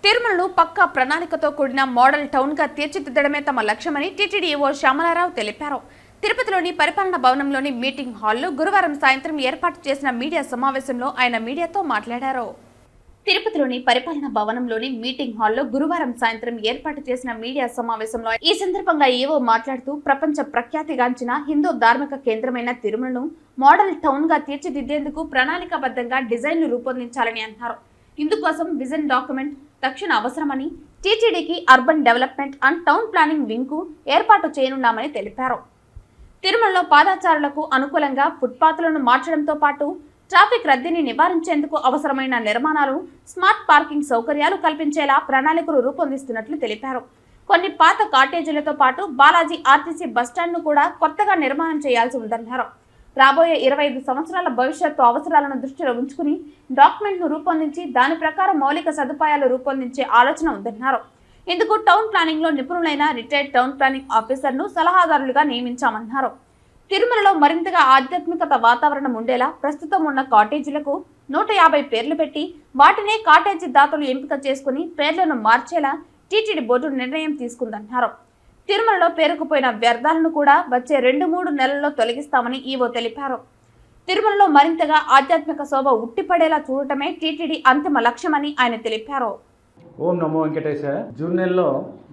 తిరుమలను పక్కా ప్రణాళికతో కూడిన model town గా తీర్చిదిద్దడమే తమ లక్ష్యమని టీటీడీ ఈవో శ్యామలారావు తెలిపారు. తిరుపతిలోని పరిపాలనా భవనంలోని మీటింగ్ హాల్లో గురువారం సాయంత్రం ఏర్పాటు చేసిన మీడియా సమావేశంలో ఆయన మీడియాతో మాట్లాడారు. తిరుపతిలోని పరిపాలనా భవనంలోని మీటింగ్ హాల్లో గురువారం సాయంత్రం ఏర్పాటు చేసిన మీడియా సమావేశంలో ఈ సందర్భంగా ఈవో మాట్లాడుతూ ప్రపంచ ప్రఖ్యాతిగాంచిన హిందూ ధార్మిక కేంద్రమైన తిరుమలను మోడల్ టౌన్ గా తీర్చిదిద్దేందుకు ప్రణాళికాబద్ధంగా డిజైన్ను రూపొందించాలని అన్నారు. ఇందుకోసం విజన్ డాక్యుమెంట్ తక్షణ అవసరమని టీటీడీకి urban development and town planning wing కు ఏర్పాటు చేయనున్నామని తెలిపారు. తిరుమలలో పాదచారులకు అనుకూలంగా ఫుట్పాత్లను మార్చడంతో పాటు ట్రాఫిక్ రద్దీని నివారించేందుకు అవసరమైన నిర్మాణాలు, స్మార్ట్ పార్కింగ్ సౌకర్యాలు కల్పించేలా ప్రణాళికలు రూపొందిస్తున్నట్లు తెలిపారు. కొన్ని పాత కాటేజీలతో పాటు బాలాజీ ఆర్టీసీ బస్టాండ్ను కూడా కొత్తగా నిర్మాణం చేయాల్సి ఉందన్నారు. రాబోయే 25 సంవత్సరాల భవిష్యత్తు అవసరాలను దృష్టిలో ఉంచుకుని డాక్యుమెంట్ను రూపొందించి దాని ప్రకారం మౌలిక సదుపాయాలు రూపొందించే ఆలోచన ఉందన్నారు. ఇందుకు టౌన్ ప్లానింగ్ లో నిపుణులైన రిటైర్డ్ టౌన్ ప్లానింగ్ ఆఫీసర్ను సలహాదారులుగా నియమించామన్నారు. తిరుమలలో మరింతగా ఆధ్యాత్మికత వాతావరణం ఉండేలా ప్రస్తుతం ఉన్న కాటేజీలకు 150 పేర్లు పెట్టి వాటినే కాటేజీ దాతలు ఎంపిక చేసుకుని పేర్లను మార్చేలా టీటీడీ బోర్డు నిర్ణయం తీసుకుందన్నారు. తిరుమలలో పేరుకుపోయిన వ్యర్థాలను కూడా వచ్చే 2-3 నెలల్లో తొలగిస్తామని ఈవో తెలిపారు. తిరుమలలో మరింతగా ఆధ్యాత్మిక శోభ ఉట్టిపడేలా చూడటమే టీటీడీ అంతిమ లక్ష్యమని ఆయన తెలిపారు. ఓం నమో వెంకటేశ. జూన్ నెలలో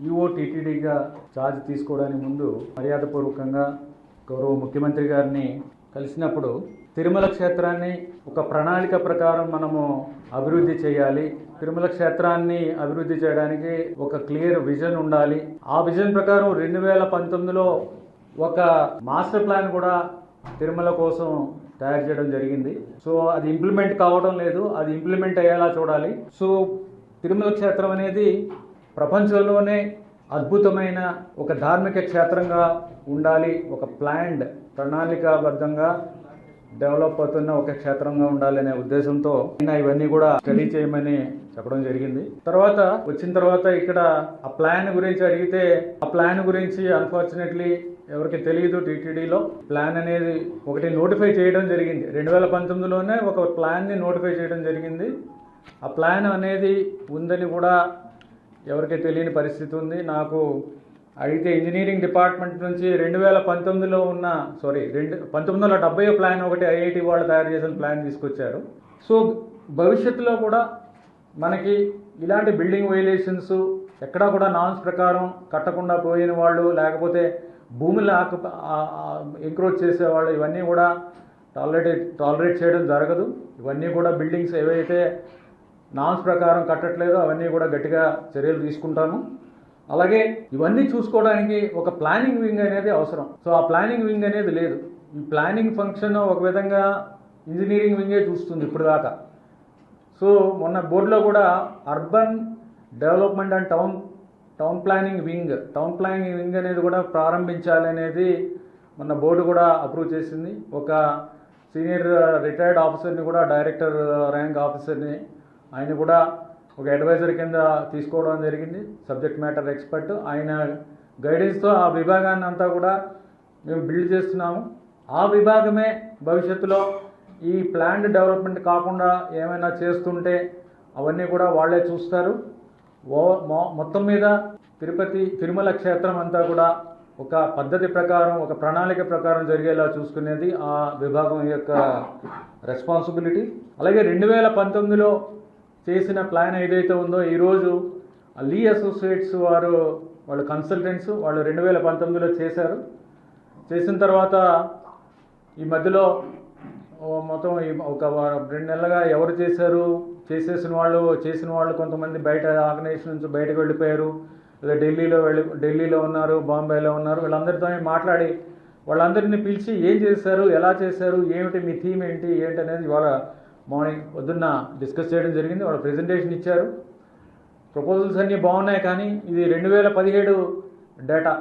ఈవో టీటీడీగా ఛార్జ్ తీసుకోవడానికి ముందు మర్యాదపూర్వకంగా గౌరవ ముఖ్యమంత్రి గారిని కలిసినప్పుడు తిరుమల క్షేత్రాన్ని ఒక ప్రణాళిక ప్రకారం మనము అభివృద్ధి చేయాలి, తిరుమల క్షేత్రాన్ని అభివృద్ధి చేయడానికి ఒక క్లియర్ విజన్ ఉండాలి. ఆ విజన్ ప్రకారం 2019లో ఒక మాస్టర్ ప్లాన్ కూడా తిరుమల కోసం తయారు చేయడం జరిగింది. సో అది ఇంప్లిమెంట్ కావడం లేదు, అది ఇంప్లిమెంట్ అయ్యేలా చూడాలి. సో తిరుమల క్షేత్రం అనేది ప్రపంచంలోనే అద్భుతమైన ఒక ధార్మిక క్షేత్రంగా ఉండాలి, ఒక ప్లాన్డ్ ప్రణాళికాబద్ధంగా డెవలప్ అవుతున్న ఒక క్షేత్రంగా ఉండాలనే ఉద్దేశంతో ఇవన్నీ కూడా స్టడీ చేయమని చెప్పడం జరిగింది. వచ్చిన తర్వాత ఇక్కడ ఆ ప్లాన్ గురించి అడిగితే ఆ ప్లాన్ గురించి అన్ఫార్చునేట్లీ ఎవరికి తెలియదు. టీటీడీలో ప్లాన్ అనేది ఒకటి నోటిఫై చేయడం జరిగింది. 2019లోనే ఒక ప్లాన్ని నోటిఫై చేయడం జరిగింది. ఆ ప్లాన్ అనేది ఉందని కూడా ఎవరికి తెలియని పరిస్థితి ఉంది. నాకు అడిగితే ఇంజనీరింగ్ డిపార్ట్మెంట్ నుంచి 2019లో ఉన్న 1970 ప్లాన్ ఒకటి ఐఐటి వాళ్ళు తయారు చేసిన ప్లాన్ తీసుకొచ్చారు. సో భవిష్యత్తులో కూడా మనకి ఇలాంటి బిల్డింగ్ వైలేషన్స్ ఎక్కడా కూడా నార్మ్స్ ప్రకారం కట్టకుండా పోయిన వాళ్ళు, లేకపోతే భూములు ఎంక్రోచ్ చేసేవాళ్ళు, ఇవన్నీ కూడా టాలరేట్ చేయడం జరగదు. ఇవన్నీ కూడా బిల్డింగ్స్ ఏవైతే నార్మ్స్ ప్రకారం కట్టట్లేదో అవన్నీ కూడా గట్టిగా చర్యలు తీసుకుంటాము. అలాగే ఇవన్నీ చూసుకోవడానికి ఒక ప్లానింగ్ వింగ్ అనేది అవసరం. సో ఆ ప్లానింగ్ వింగ్ అనేది లేదు. ఈ ప్లానింగ్ ఫంక్షన్ ఒక విధంగా ఇంజనీరింగ్ వింగే చూస్తుంది ఇప్పుడు దాకా. సో మొన్న బోర్డులో కూడా urban development and town planning wing అనేది కూడా ప్రారంభించాలనేది మొన్న బోర్డు కూడా అప్రూవ్ చేసింది. ఒక సీనియర్ రిటైర్డ్ ఆఫీసర్ని కూడా, డైరెక్టర్ ర్యాంక్ ఆఫీసర్ని, ఆయన కూడా ఒక అడ్వైజర్ కింద తీసుకోవడం జరిగింది, సబ్జెక్ట్ మ్యాటర్ ఎక్స్పర్ట్. ఆయన గైడెన్స్తో ఆ విభాగాన్ని అంతా కూడా మేము బిల్డ్ చేస్తున్నాము. ఆ విభాగమే భవిష్యత్తులో ఈ ప్లాన్డ్ డెవలప్మెంట్ కాకుండా ఏమైనా చేస్తుంటే అవన్నీ కూడా వాళ్ళే చూస్తారు. మొత్తం మీద తిరుమల క్షేత్రం అంతా కూడా ఒక పద్ధతి ప్రకారం, ఒక ప్రణాళిక ప్రకారం జరిగేలా చూసుకునేది ఆ విభాగం యొక్క రెస్పాన్సిబిలిటీ. అలాగే 2019లో చేసిన ప్లాన్ ఏదైతే ఉందో ఈరోజు లీ అసోసియేట్స్ వాళ్ళు కన్సల్టెంట్స్ వాళ్ళు 2019లో చేసిన తర్వాత ఈ మధ్యలో మొత్తం ఒక 2 నెలలుగా ఎవరు చేసిన వాళ్ళు కొంతమంది బయట ఆర్గనైజేషన్ నుంచి బయటకు వెళ్ళిపోయారు, లేదా ఢిల్లీలో ఉన్నారు, బాంబేలో ఉన్నారు. వీళ్ళందరితో మాట్లాడి వాళ్ళందరినీ పిలిచి ఏం చేశారు, ఎలా చేశారు, ఏమిటి మీ థీమ్ ఏంటి అనేది వాళ్ళ మార్నింగ్ పొద్దున్న డిస్కస్ చేయడం జరిగింది. వాళ్ళు ప్రెజెంటేషన్ ఇచ్చారు. ప్రపోజల్స్ అన్నీ బాగున్నాయి, కానీ ఇది 2017 డేటా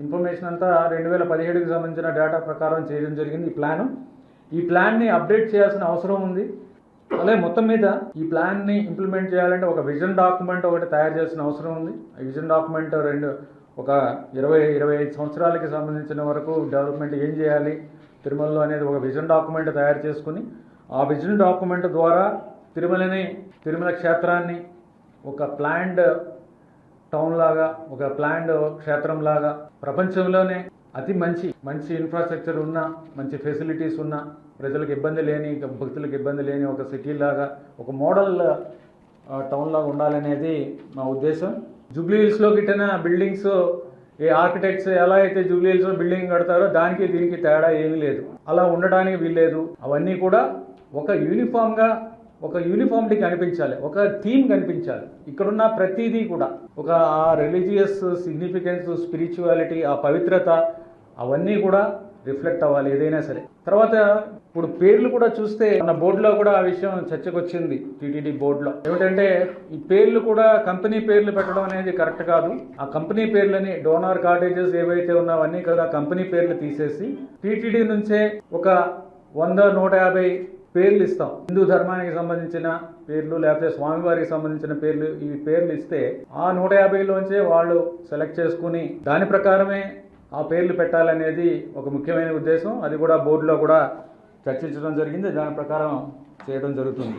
ఇన్ఫర్మేషన్ అంతా 2017కి సంబంధించిన డేటా ప్రకారం చేయడం జరిగింది. ఈ ప్లాన్ని అప్డేట్ చేయాల్సిన అవసరం ఉంది. అలాగే మొత్తం మీద ఈ ప్లాన్ని ఇంప్లిమెంట్ చేయాలంటే ఒక విజన్ డాక్యుమెంట్ ఒకటి తయారు చేయాల్సిన అవసరం ఉంది. ఆ విజన్ డాక్యుమెంట్ ఒక 20-25 సంవత్సరాలకి సంబంధించిన వరకు డెవలప్మెంట్ ఏం చేయాలి తిరుమలలో అనేది ఒక విజన్ డాక్యుమెంట్ తయారు చేసుకుని ఆ విజన్ డాక్యుమెంట్ ద్వారా తిరుమల క్షేత్రాన్ని ఒక ప్లాన్డ్ టౌన్ లాగా, ఒక ప్లాన్డ్ క్షేత్రం లాగా, ప్రపంచంలోనే అతి మంచి ఇన్ఫ్రాస్ట్రక్చర్ ఉన్న, మంచి ఫెసిలిటీస్ ఉన్న, ప్రజలకు ఇబ్బంది లేని, భక్తులకు ఇబ్బంది లేని ఒక సిటీ లాగా, ఒక మోడల్ టౌన్ లాగా ఉండాలనేది మా ఉద్దేశం. జూబ్లీ హిల్స్లో గిట్టిన బిల్డింగ్స్, ఏ ఆర్కిటెక్ట్స్ ఎలా అయితే జూబ్లీ హిల్స్లో బిల్డింగ్ కడతారో దానికి దీనికి తేడా ఏమీ లేదు. అలా ఉండడానికి వీల్లేదు. అవన్నీ కూడా ఒక యూనిఫామిటీ కనిపించాలి, ఒక థీమ్ కనిపించాలి. ఇక్కడున్న ప్రతిదీ కూడా ఒక రిలీజియస్ సిగ్నిఫికెన్స్, స్పిరిచువాలిటీ, ఆ పవిత్రత అవన్నీ కూడా రిఫ్లెక్ట్ అవ్వాలి ఏదైనా సరే. తర్వాత ఇప్పుడు పేర్లు కూడా చూస్తే మన బోర్డులో కూడా ఆ విషయం చర్చకు వచ్చింది. టీటీడీ బోర్డులో ఏమిటంటే, ఈ పేర్లు కూడా కంపెనీ పేర్లు పెట్టడం అనేది కరెక్ట్ కాదు. ఆ కంపెనీ పేర్లని, డోనార్ కాటేజెస్ ఏవైతే ఉన్నావన్నీ కదా కంపెనీ పేర్లు తీసేసి టీటీడీ నుంచే ఒక 100-150 పేర్లు ఇస్తాం. హిందూ ధర్మానికి సంబంధించిన పేర్లు, లేకపోతే స్వామివారికి సంబంధించిన పేర్లు, ఈ పేర్లు ఇస్తే ఆ 150లోంచే వాళ్ళు సెలెక్ట్ చేసుకుని దాని ప్రకారమే ఆ పేర్లు పెట్టాలనేది ఒక ముఖ్యమైన ఉద్దేశం. అది కూడా బోర్డులో కూడా చర్చించడం జరిగింది. దాని ప్రకారం చేయడం జరుగుతుంది.